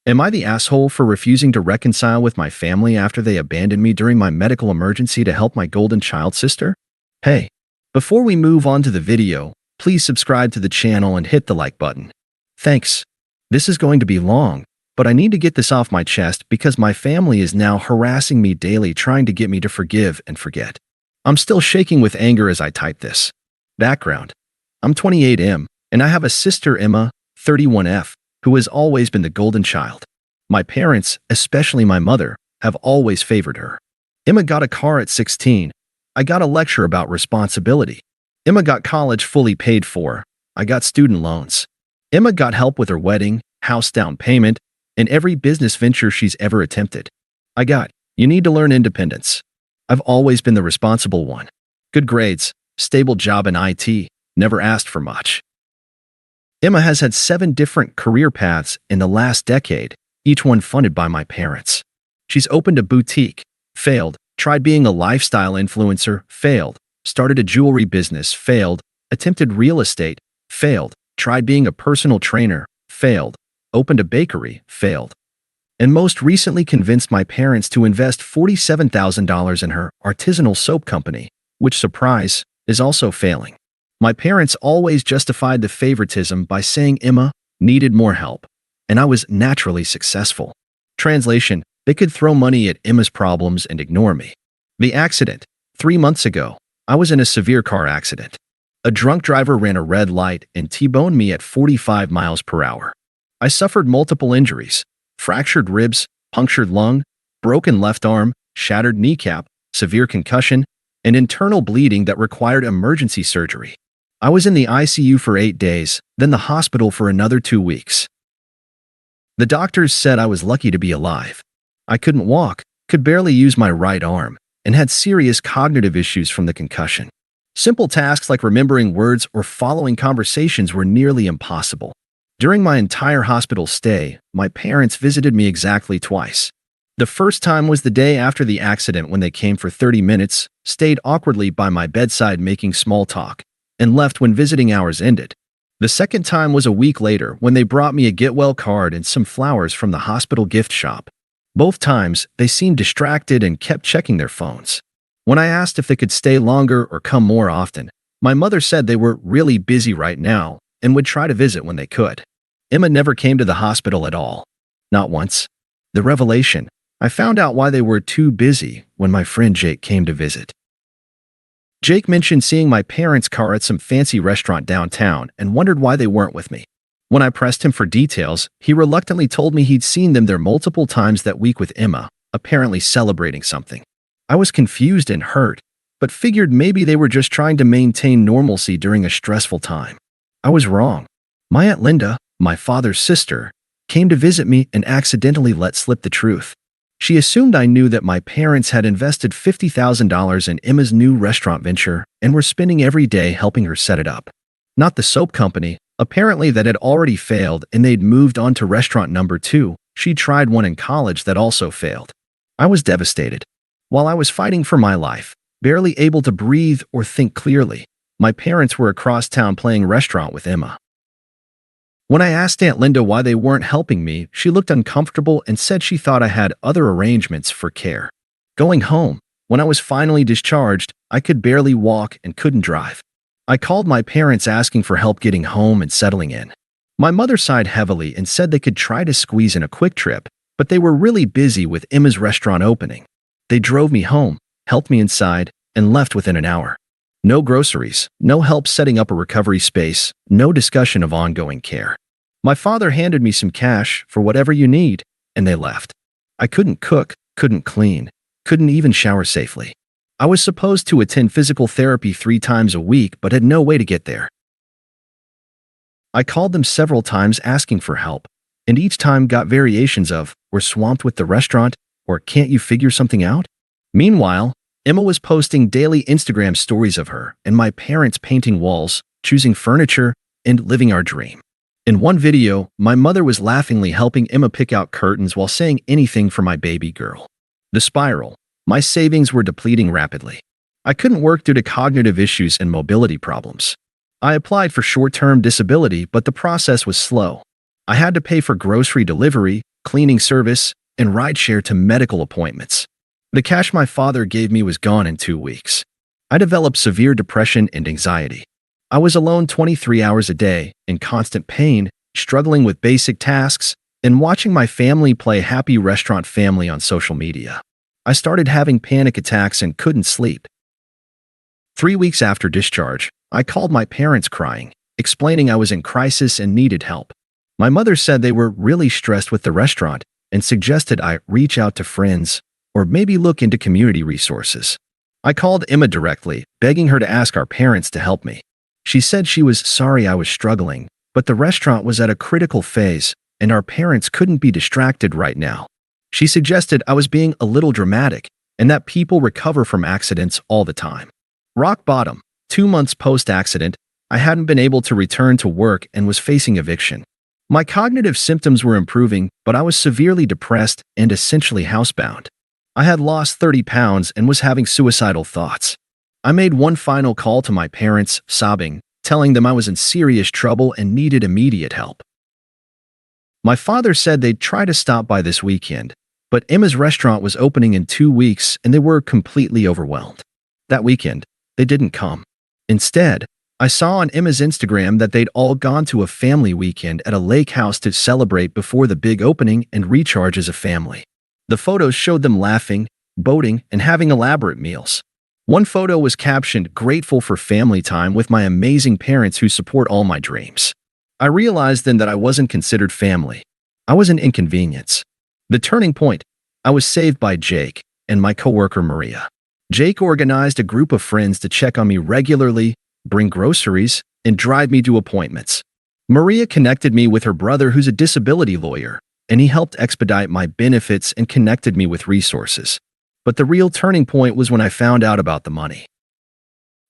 Am I the asshole for refusing to reconcile with my family after they abandoned me during my medical emergency to help my golden child sister? Hey, before we move on to the video, please subscribe to the channel and hit the like button. Thanks. This is going to be long, but I need to get this off my chest because my family is now harassing me daily trying to get me to forgive and forget. I'm still shaking with anger as I type this. Background. I'm 28M, and I have a sister Emma, 31F, who has always been the golden child. My parents, especially my mother, have always favored her. Emma got a car at 16. I got a lecture about responsibility. Emma got college fully paid for. I got student loans. Emma got help with her wedding, house down payment, and every business venture she's ever attempted. I got, you need to learn independence. I've always been the responsible one. Good grades, stable job in IT, never asked for much. Emma has had 7 different career paths in the last decade, each one funded by my parents. She's opened a boutique, failed, tried being a lifestyle influencer, failed, started a jewelry business, failed, attempted real estate, failed, tried being a personal trainer, failed, opened a bakery, failed, and most recently convinced my parents to invest $47,000 in her artisanal soap company, which, surprise, is also failing. My parents always justified the favoritism by saying Emma needed more help, and I was naturally successful. Translation, they could throw money at Emma's problems and ignore me. The accident. 3 months ago, I was in a severe car accident. A drunk driver ran a red light and T-boned me at 45 miles per hour. I suffered multiple injuries, fractured ribs, punctured lung, broken left arm, shattered kneecap, severe concussion, and internal bleeding that required emergency surgery. I was in the ICU for 8 days, then the hospital for another 2 weeks. The doctors said I was lucky to be alive. I couldn't walk, could barely use my right arm, and had serious cognitive issues from the concussion. Simple tasks like remembering words or following conversations were nearly impossible. During my entire hospital stay, my parents visited me exactly twice. The first time was the day after the accident when they came for 30 minutes, stayed awkwardly by my bedside making small talk, and left when visiting hours ended. The second time was a week later when they brought me a get well card and some flowers from the hospital gift shop. Both times, they seemed distracted and kept checking their phones. When I asked if they could stay longer or come more often, my mother said they were really busy right now and would try to visit when they could. Emma never came to the hospital at all. Not once. The revelation. I found out why they were too busy when my friend Jake came to visit. Jake mentioned seeing my parents' car at some fancy restaurant downtown and wondered why they weren't with me. When I pressed him for details, he reluctantly told me he'd seen them there multiple times that week with Emma, apparently celebrating something. I was confused and hurt, but figured maybe they were just trying to maintain normalcy during a stressful time. I was wrong. My Aunt Linda, my father's sister, came to visit me and accidentally let slip the truth. She assumed I knew that my parents had invested $50,000 in Emma's new restaurant venture and were spending every day helping her set it up. Not the soap company, apparently that had already failed and they'd moved on to restaurant number 2. She tried one in college that also failed. I was devastated. While I was fighting for my life, barely able to breathe or think clearly, my parents were across town playing restaurant with Emma. When I asked Aunt Linda why they weren't helping me, she looked uncomfortable and said she thought I had other arrangements for care. Going home, when I was finally discharged, I could barely walk and couldn't drive. I called my parents asking for help getting home and settling in. My mother sighed heavily and said they could try to squeeze in a quick trip, but they were really busy with Emma's restaurant opening. They drove me home, helped me inside, and left within an hour. No groceries, no help setting up a recovery space, no discussion of ongoing care. My father handed me some cash for whatever you need, and they left. I couldn't cook, couldn't clean, couldn't even shower safely. I was supposed to attend physical therapy 3 times a week, but had no way to get there. I called them several times asking for help, and each time got variations of, "We're swamped with the restaurant," or "Can't you figure something out?" Meanwhile, Emma was posting daily Instagram stories of her and my parents painting walls, choosing furniture, and living our dream. In one video, my mother was laughingly helping Emma pick out curtains while saying anything for my baby girl. The spiral. My savings were depleting rapidly. I couldn't work due to cognitive issues and mobility problems. I applied for short-term disability, but the process was slow. I had to pay for grocery delivery, cleaning service, and rideshare to medical appointments. The cash my father gave me was gone in 2 weeks. I developed severe depression and anxiety. I was alone 23 hours a day, in constant pain, struggling with basic tasks, and watching my family play happy restaurant family on social media. I started having panic attacks and couldn't sleep. 3 weeks after discharge, I called my parents crying, explaining I was in crisis and needed help. My mother said they were really stressed with the restaurant and suggested I reach out to friends or maybe look into community resources. I called Emma directly, begging her to ask our parents to help me. She said she was sorry I was struggling, but the restaurant was at a critical phase and our parents couldn't be distracted right now. She suggested I was being a little dramatic and that people recover from accidents all the time. Rock bottom, 2 months post-accident, I hadn't been able to return to work and was facing eviction. My cognitive symptoms were improving, but I was severely depressed and essentially housebound. I had lost 30 pounds and was having suicidal thoughts. I made one final call to my parents, sobbing, telling them I was in serious trouble and needed immediate help. My father said they'd try to stop by this weekend, but Emma's restaurant was opening in 2 weeks and they were completely overwhelmed. That weekend, they didn't come. Instead, I saw on Emma's Instagram that they'd all gone to a family weekend at a lake house to celebrate before the big opening and recharge as a family. The photos showed them laughing, boating, and having elaborate meals. One photo was captioned, "Grateful for family time with my amazing parents who support all my dreams." I realized then that I wasn't considered family. I was an inconvenience. The turning point, I was saved by Jake and my coworker Maria. Jake organized a group of friends to check on me regularly, bring groceries, and drive me to appointments. Maria connected me with her brother who's a disability lawyer, and he helped expedite my benefits and connected me with resources. But the real turning point was when I found out about the money.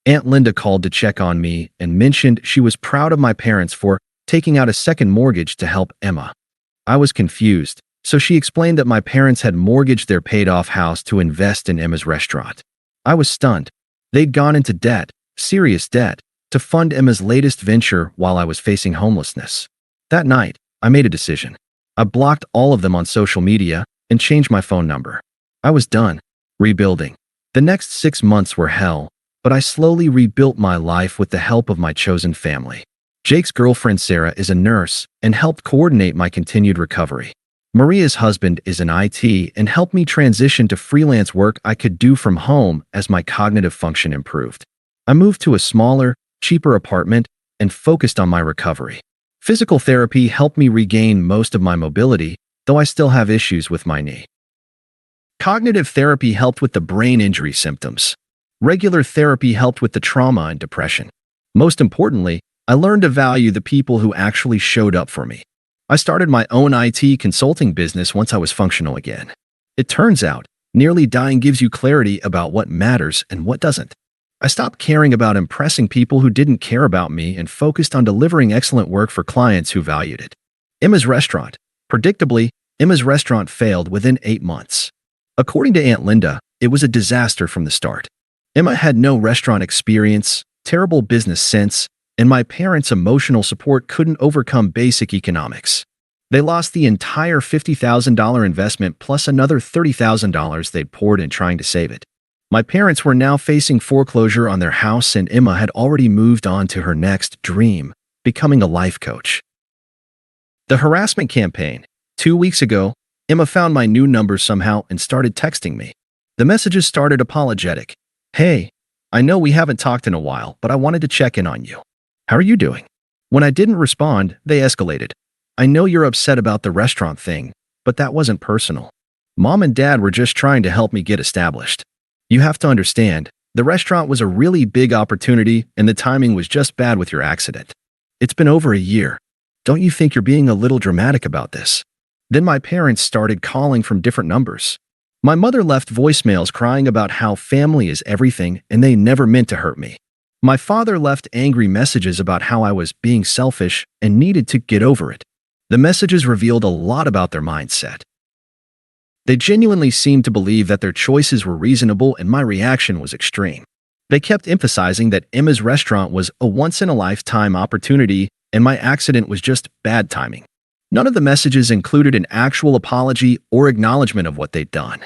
Aunt Linda called to check on me and mentioned she was proud of my parents for taking out a second mortgage to help Emma. I was confused, so she explained that my parents had mortgaged their paid-off house to invest in Emma's restaurant. I was stunned. They'd gone into debt, serious debt, to fund Emma's latest venture while I was facing homelessness. That night, I made a decision. I blocked all of them on social media and changed my phone number. I was done rebuilding. The next 6 months were hell, but I slowly rebuilt my life with the help of my chosen family. Jake's girlfriend Sarah is a nurse and helped coordinate my continued recovery. Maria's husband is in IT and helped me transition to freelance work I could do from home as my cognitive function improved. I moved to a smaller, cheaper apartment and focused on my recovery. Physical therapy helped me regain most of my mobility, though I still have issues with my knee. Cognitive therapy helped with the brain injury symptoms. Regular therapy helped with the trauma and depression. Most importantly, I learned to value the people who actually showed up for me. I started my own IT consulting business once I was functional again. It turns out, nearly dying gives you clarity about what matters and what doesn't. I stopped caring about impressing people who didn't care about me and focused on delivering excellent work for clients who valued it. Emma's restaurant. Predictably, Emma's restaurant failed within 8 months. According to Aunt Linda, it was a disaster from the start. Emma had no restaurant experience, terrible business sense, and my parents' emotional support couldn't overcome basic economics. They lost the entire $50,000 investment plus another $30,000 they'd poured in trying to save it. My parents were now facing foreclosure on their house and Emma had already moved on to her next dream, becoming a life coach. The harassment campaign. 2 weeks ago, Emma found my new number somehow and started texting me. The messages started apologetic. "Hey, I know we haven't talked in a while, but I wanted to check in on you. How are you doing?" When I didn't respond, they escalated. "I know you're upset about the restaurant thing, but that wasn't personal. Mom and Dad were just trying to help me get established. You have to understand, the restaurant was a really big opportunity and the timing was just bad with your accident. It's been over a year. Don't you think you're being a little dramatic about this?" Then my parents started calling from different numbers. My mother left voicemails crying about how family is everything and they never meant to hurt me. My father left angry messages about how I was being selfish and needed to get over it. The messages revealed a lot about their mindset. They genuinely seemed to believe that their choices were reasonable and my reaction was extreme. They kept emphasizing that Emma's restaurant was a once-in-a-lifetime opportunity and my accident was just bad timing. None of the messages included an actual apology or acknowledgement of what they'd done.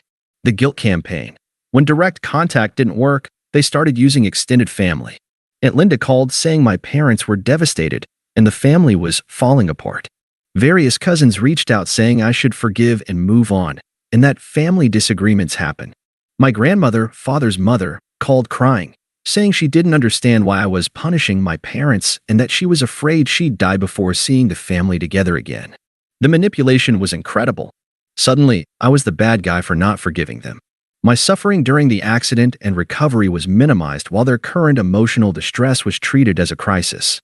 The guilt campaign. When direct contact didn't work, they started using extended family. Aunt Linda called saying my parents were devastated and the family was falling apart. Various cousins reached out saying I should forgive and move on, and that family disagreements happen. My grandmother, father's mother, called crying, saying she didn't understand why I was punishing my parents and that she was afraid she'd die before seeing the family together again. The manipulation was incredible. Suddenly, I was the bad guy for not forgiving them. My suffering during the accident and recovery was minimized while their current emotional distress was treated as a crisis.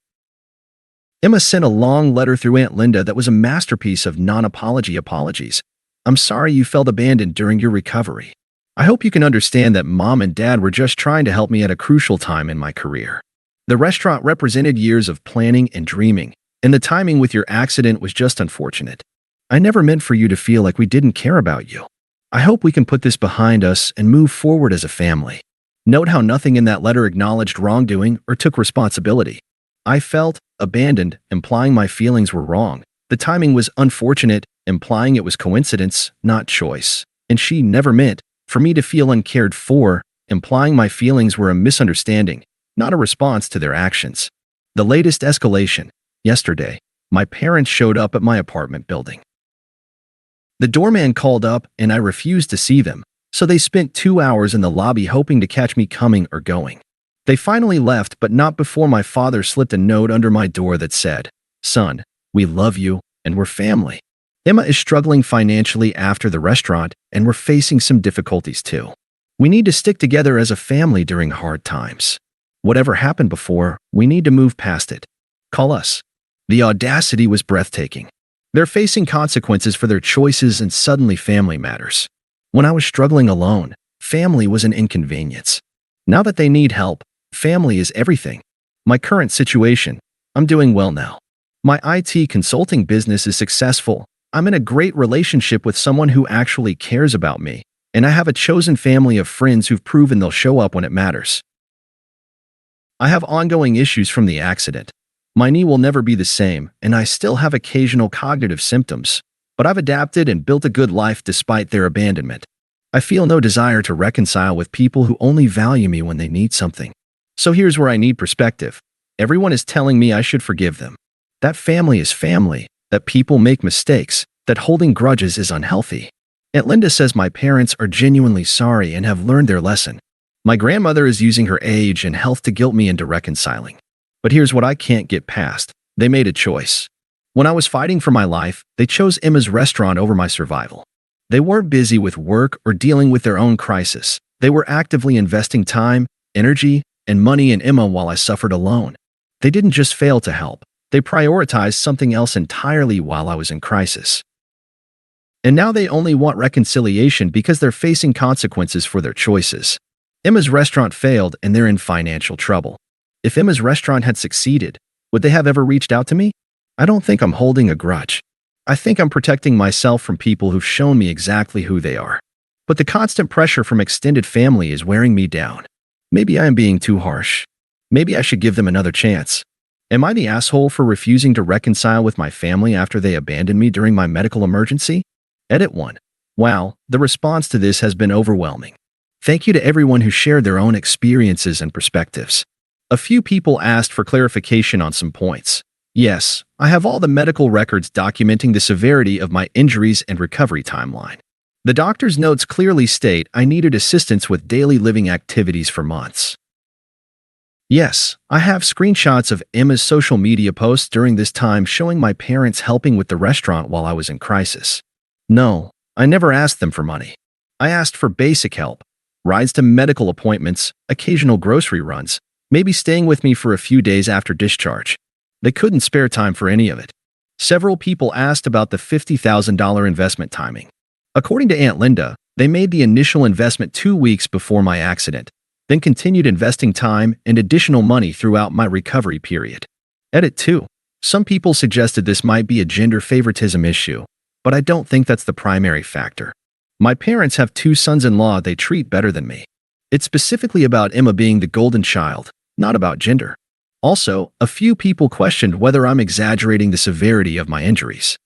Emma sent a long letter through Aunt Linda that was a masterpiece of non-apology apologies. I'm sorry you felt abandoned during your recovery. I hope you can understand that Mom and Dad were just trying to help me at a crucial time in my career. The restaurant represented years of planning and dreaming, and the timing with your accident was just unfortunate. I never meant for you to feel like we didn't care about you. I hope we can put this behind us and move forward as a family. Note how nothing in that letter acknowledged wrongdoing or took responsibility. I felt abandoned, implying my feelings were wrong. The timing was unfortunate, implying it was coincidence, not choice. And she never meant for me to feel uncared for, implying my feelings were a misunderstanding, not a response to their actions. The latest escalation. Yesterday, my parents showed up at my apartment building. The doorman called up and I refused to see them, so they spent 2 hours in the lobby hoping to catch me coming or going. They finally left, but not before my father slipped a note under my door that said, "Son, we love you and we're family." Emma is struggling financially after the restaurant and we're facing some difficulties too. We need to stick together as a family during hard times. Whatever happened before, we need to move past it. Call us. The audacity was breathtaking. They're facing consequences for their choices and suddenly family matters. When I was struggling alone, family was an inconvenience. Now that they need help, family is everything. My current situation, I'm doing well now. My IT consulting business is successful. I'm in a great relationship with someone who actually cares about me, and I have a chosen family of friends who've proven they'll show up when it matters. I have ongoing issues from the accident. My knee will never be the same, and I still have occasional cognitive symptoms, but I've adapted and built a good life despite their abandonment. I feel no desire to reconcile with people who only value me when they need something. So here's where I need perspective. Everyone is telling me I should forgive them. That family is family, that people make mistakes, that holding grudges is unhealthy. Aunt Linda says my parents are genuinely sorry and have learned their lesson. My grandmother is using her age and health to guilt me into reconciling. But here's what I can't get past. They made a choice. When I was fighting for my life, they chose Emma's restaurant over my survival. They weren't busy with work or dealing with their own crisis. They were actively investing time, energy, and money in Emma while I suffered alone. They didn't just fail to help. They prioritized something else entirely while I was in crisis. And now they only want reconciliation because they're facing consequences for their choices. Emma's restaurant failed and they're in financial trouble. If Emma's restaurant had succeeded, would they have ever reached out to me? I don't think I'm holding a grudge. I think I'm protecting myself from people who've shown me exactly who they are. But the constant pressure from extended family is wearing me down. Maybe I am being too harsh. Maybe I should give them another chance. Am I the asshole for refusing to reconcile with my family after they abandoned me during my medical emergency? Edit 1. Wow, the response to this has been overwhelming. Thank you to everyone who shared their own experiences and perspectives. A few people asked for clarification on some points. Yes, I have all the medical records documenting the severity of my injuries and recovery timeline. The doctor's notes clearly state I needed assistance with daily living activities for months. Yes, I have screenshots of Emma's social media posts during this time showing my parents helping with the restaurant while I was in crisis. No, I never asked them for money. I asked for basic help, rides to medical appointments, occasional grocery runs, maybe staying with me for a few days after discharge. They couldn't spare time for any of it. Several people asked about the $50,000 investment timing. According to Aunt Linda, they made the initial investment 2 weeks before my accident, then continued investing time and additional money throughout my recovery period. Edit 2. Some people suggested this might be a gender favoritism issue, but I don't think that's the primary factor. My parents have 2 sons-in-law they treat better than me. It's specifically about Emma being the golden child, not about gender. Also, a few people questioned whether I'm exaggerating the severity of my injuries.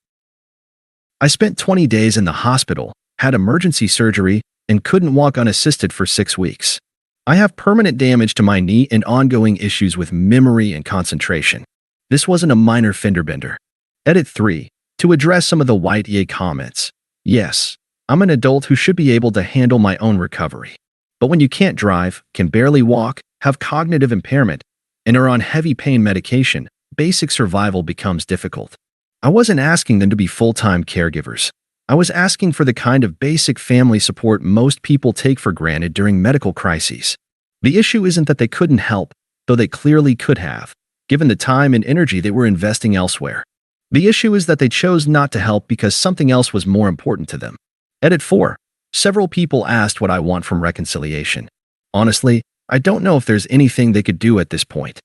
I spent 20 days in the hospital, had emergency surgery, and couldn't walk unassisted for 6 weeks. I have permanent damage to my knee and ongoing issues with memory and concentration. This wasn't a minor fender bender. Edit 3. To address some of the white EA comments. Yes, I'm an adult who should be able to handle my own recovery. But when you can't drive, can barely walk, have cognitive impairment, and are on heavy pain medication, basic survival becomes difficult. I wasn't asking them to be full-time caregivers. I was asking for the kind of basic family support most people take for granted during medical crises. The issue isn't that they couldn't help, though they clearly could have, given the time and energy they were investing elsewhere. The issue is that they chose not to help because something else was more important to them. Edit 4. Several people asked what I want from reconciliation. Honestly, I don't know if there's anything they could do at this point.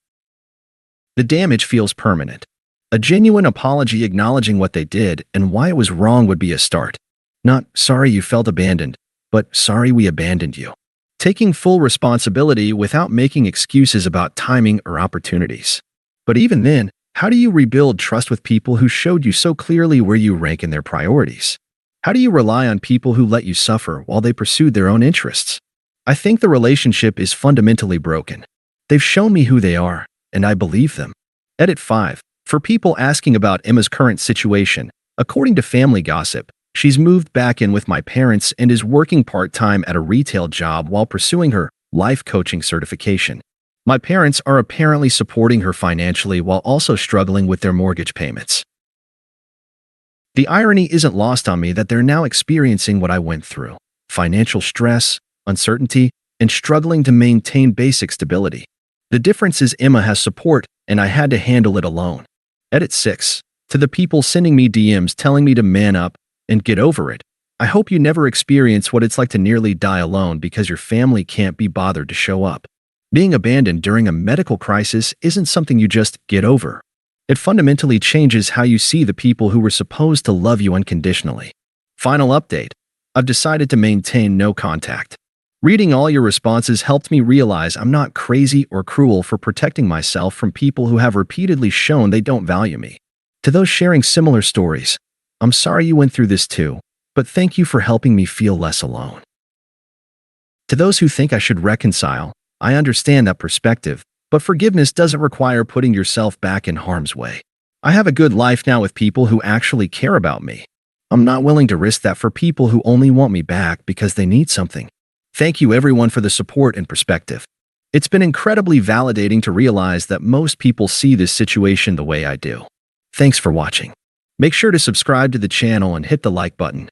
The damage feels permanent. A genuine apology acknowledging what they did and why it was wrong would be a start. Not, sorry you felt abandoned, but sorry we abandoned you. Taking full responsibility without making excuses about timing or opportunities. But even then, how do you rebuild trust with people who showed you so clearly where you rank in their priorities? How do you rely on people who let you suffer while they pursued their own interests? I think the relationship is fundamentally broken. They've shown me who they are, and I believe them. Edit 5. For people asking about Emma's current situation, according to family gossip, she's moved back in with my parents and is working part-time at a retail job while pursuing her life coaching certification. My parents are apparently supporting her financially while also struggling with their mortgage payments. The irony isn't lost on me that they're now experiencing what I went through: financial stress, uncertainty, and struggling to maintain basic stability. The difference is Emma has support, and I had to handle it alone. Edit 6. To the people sending me DMs telling me to man up and get over it, I hope you never experience what it's like to nearly die alone because your family can't be bothered to show up. Being abandoned during a medical crisis isn't something you just get over. It fundamentally changes how you see the people who were supposed to love you unconditionally. Final update. I've decided to maintain no contact. Reading all your responses helped me realize I'm not crazy or cruel for protecting myself from people who have repeatedly shown they don't value me. To those sharing similar stories, I'm sorry you went through this too, but thank you for helping me feel less alone. To those who think I should reconcile, I understand that perspective, but forgiveness doesn't require putting yourself back in harm's way. I have a good life now with people who actually care about me. I'm not willing to risk that for people who only want me back because they need something. Thank you everyone for the support and perspective. It's been incredibly validating to realize that most people see this situation the way I do. Thanks for watching. Make sure to subscribe to the channel and hit the like button.